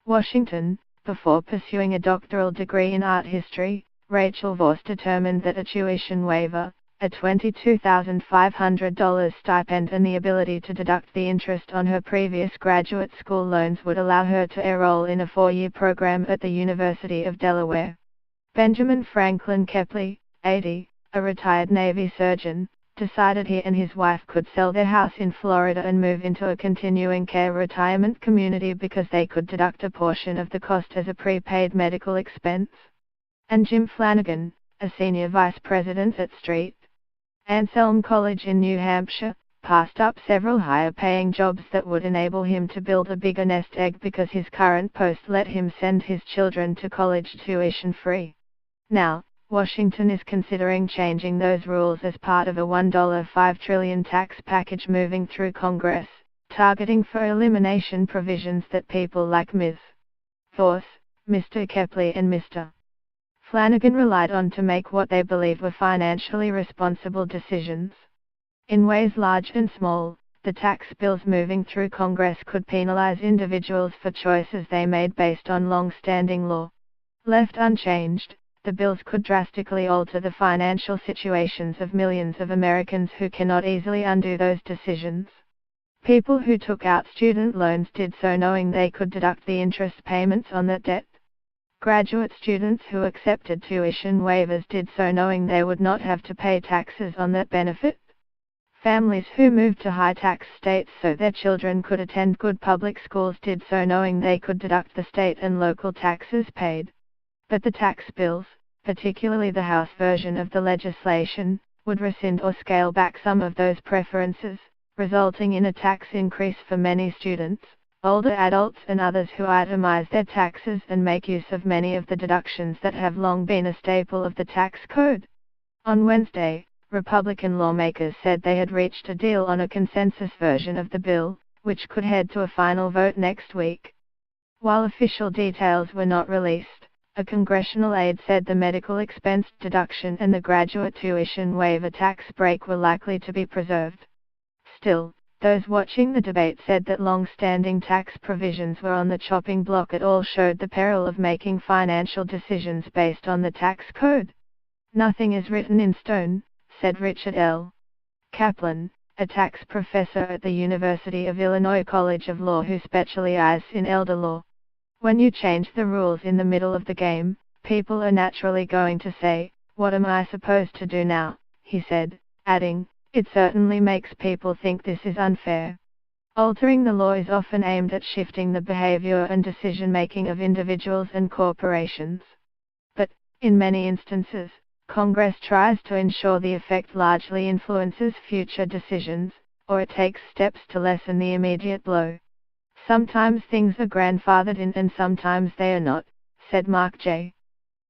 Washington. Before pursuing a doctoral degree in art history, Rachel Voss determined that a tuition waiver, a $22,500 stipend and the ability to deduct the interest on her previous graduate school loans would allow her to enroll in a 4-year program at the University of Delaware. Benjamin Franklin Kepley, 80, a retired Navy surgeon, decided he and his wife could sell their house in Florida and move into a continuing care retirement community because they could deduct a portion of the cost as a prepaid medical expense. And Jim Flanagan, a senior vice president at St. Anselm College in New Hampshire, passed up several higher-paying jobs that would enable him to build a bigger nest egg because his current post let him send his children to college tuition-free. Now, Washington is considering changing those rules as part of a $1.5 trillion tax package moving through Congress, targeting for elimination provisions that people like Ms. Voss, Mr. Kepley and Mr. Flanagan relied on to make what they believed were financially responsible decisions. In ways large and small, the tax bills moving through Congress could penalize individuals for choices they made based on long-standing law. Left unchanged, the bills could drastically alter the financial situations of millions of Americans who cannot easily undo those decisions. People who took out student loans did so knowing they could deduct the interest payments on that debt. Graduate students who accepted tuition waivers did so knowing they would not have to pay taxes on that benefit. Families who moved to high-tax states so their children could attend good public schools did so knowing they could deduct the state and local taxes paid. But the tax bills, particularly the House version of the legislation, would rescind or scale back some of those preferences, resulting in a tax increase for many students, older adults and others who itemize their taxes and make use of many of the deductions that have long been a staple of the tax code. On Wednesday, Republican lawmakers said they had reached a deal on a consensus version of the bill, which could head to a final vote next week. While official details were not released, a congressional aide said the medical expense deduction and the graduate tuition waiver tax break were likely to be preserved. Still, those watching the debate said that long-standing tax provisions were on the chopping block. It all showed the peril of making financial decisions based on the tax code. Nothing is written in stone, said Richard L. Kaplan, a tax professor at the University of Illinois College of Law who specializes in elder law. When you change the rules in the middle of the game, people are naturally going to say, "What am I supposed to do now?" he said, adding, "It certainly makes people think this is unfair." Altering the law is often aimed at shifting the behavior and decision-making of individuals and corporations. But, in many instances, Congress tries to ensure the effect largely influences future decisions, or it takes steps to lessen the immediate blow. Sometimes things are grandfathered in and sometimes they are not, said Mark J.